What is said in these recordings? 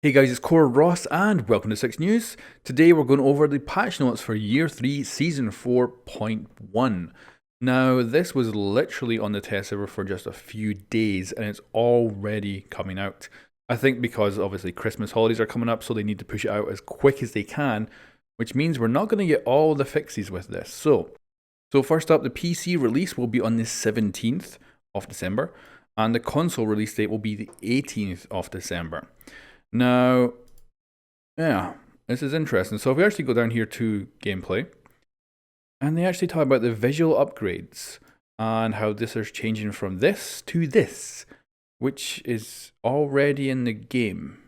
Hey guys, it's Core Ross and welcome to 6 News. Today we're going over the patch notes for Year 3 Season 4.1. Now, this was literally on the test server for just a few days and it's already coming out. I think because obviously Christmas holidays are coming up, so they need to push it out as quick as they can, which means we're not going to get all the fixes with this. So first up, the PC release will be on the 17th of December and the console release date will be the 18th of December. Now, yeah, this is interesting. So if we actually go down here to gameplay, and they actually talk about the visual upgrades and how this is changing from this to this, which is already in the game.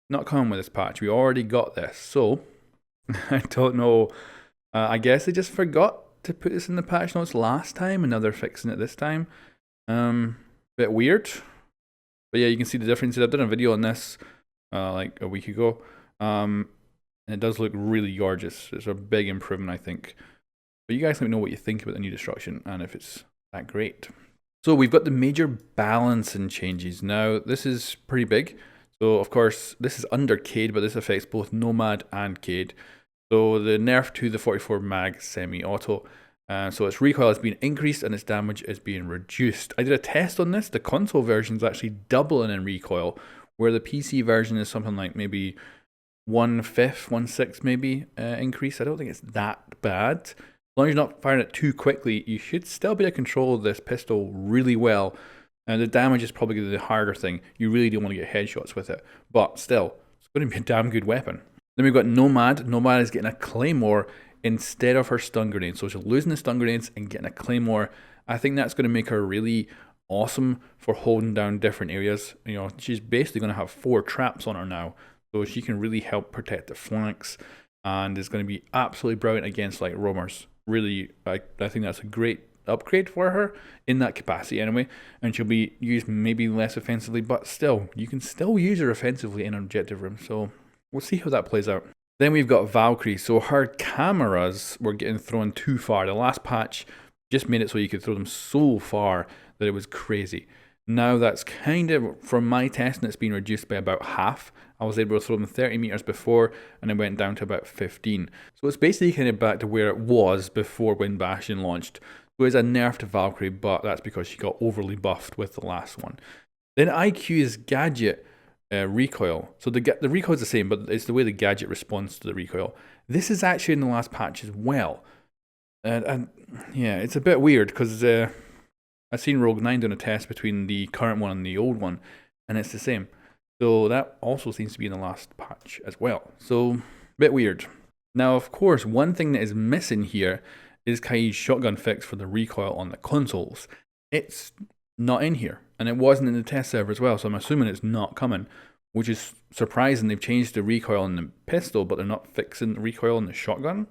Not coming with this patch, we already got this. So, I don't know, I guess they just forgot to put this in the patch notes last time, and now they're fixing it this time. Bit weird. But yeah, you can see the differences. I've done a video on this like a week ago. And it does look really gorgeous. It's a big improvement, I think. But you guys let me know what you think about the new destruction and if it's that great. So we've got the major balancing changes. Now, this is pretty big. So, of course, this is under Cade, but this affects both Nomad and Cade. So the nerf to the 44 mag semi-auto. So its recoil is being increased and its damage is being reduced. I did a test on this. The console version is actually doubling in recoil, where the PC version is something like maybe 1/5, 1/6 maybe increase. I don't think it's that bad. As long as you're not firing it too quickly, you should still be able to control this pistol really well. And the damage is probably the harder thing. You really don't want to get headshots with it. But still, it's going to be a damn good weapon. Then we've got Nomad. Nomad is getting a Claymore instead of her stun grenade. So she's losing the stun grenades and getting a Claymore. I think that's going to make her really awesome for holding down different areas. You know, she's basically going to have 4 traps on her now. So she can really help protect the flanks. And is going to be absolutely brilliant against like roamers. Really, I think that's a great upgrade for her in that capacity anyway. And she'll be used maybe less offensively, but still, you can still use her offensively in an objective room. So we'll see how that plays out. Then we've got Valkyrie. So her cameras were getting thrown too far. The last patch just made it so you could throw them so far that it was crazy. Now that's kind of, from my testing, it's been reduced by about half. I was able to throw them 30 meters before and it went down to about 15. So it's basically kind of back to where it was before when Bastion launched. So it's a nerf to Valkyrie, but that's because she got overly buffed with the last one. Then IQ's gadget recoil. So the recoil is the same, but it's the way the gadget responds to the recoil. This is actually in the last patch as well. And yeah, it's a bit weird because I've seen Rogue 9 doing a test between the current one and the old one, and it's the same. So that also seems to be in the last patch as well. So, a bit weird. Now, of course, one thing that is missing here is Kai's shotgun fix for the recoil on the consoles. It's not in here, and it wasn't in the test server as well, so I'm assuming it's not coming, which is surprising. They've changed the recoil on the pistol, but they're not fixing the recoil on the shotgun.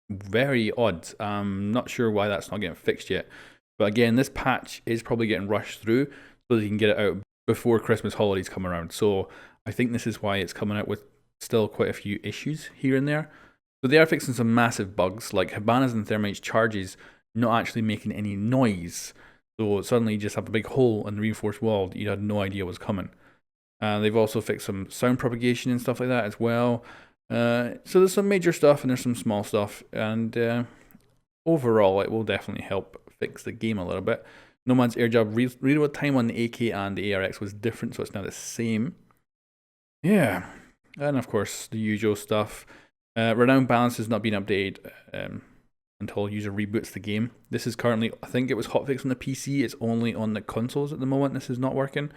Very odd. I'm not sure why that's not getting fixed yet. But again, this patch is probably getting rushed through so they can get it out before Christmas holidays come around. So I think this is why it's coming out with still quite a few issues here and there. So they are fixing some massive bugs, like Hibana's and Thermite's charges not actually making any noise. So suddenly you just have a big hole in the reinforced wall that you had no idea was coming. They've also fixed some sound propagation and stuff like that as well. So there's some major stuff and there's some small stuff. And overall, it will definitely help fix the game a little bit. Nomad's air job reload time on the AK and the ARX was different, so it's now the same. Yeah, and of course the usual stuff. Renown balance has not been updated until user reboots the game. This is currently, I think it was hotfixed on the PC. It's only on the consoles at the moment. This is not working,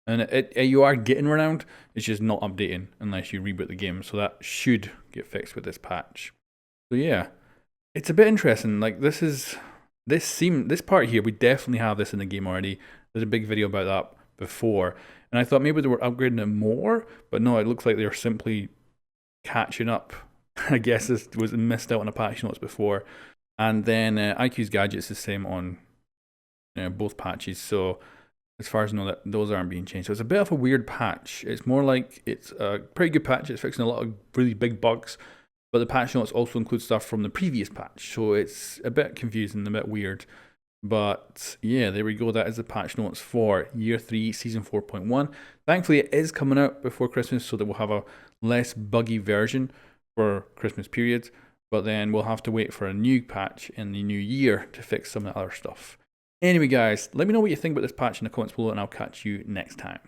and you are getting Renowned. It's just not updating unless you reboot the game. So that should get fixed with this patch. So yeah, it's a bit interesting. Like this part here, we definitely have this in the game already. There's a big video about that before, and I thought maybe they were upgrading it more, but no, it looks like they're simply catching up. I guess this was missed out on a patch notes before, and then IQ's gadgets is the same on both patches. So as far as I know, that those aren't being changed. So it's a bit of a weird patch. It's more like it's a pretty good patch. It's fixing a lot of really big bugs. But the patch notes also include stuff from the previous patch, so it's a bit confusing, a bit weird. But yeah, there we go. That is the patch notes for Year 3 Season 4.1. Thankfully, it is coming out before Christmas, so that we'll have a less buggy version for Christmas periods. But then we'll have to wait for a new patch in the new year to fix some of the other stuff. Anyway, guys, let me know what you think about this patch in the comments below, and I'll catch you next time.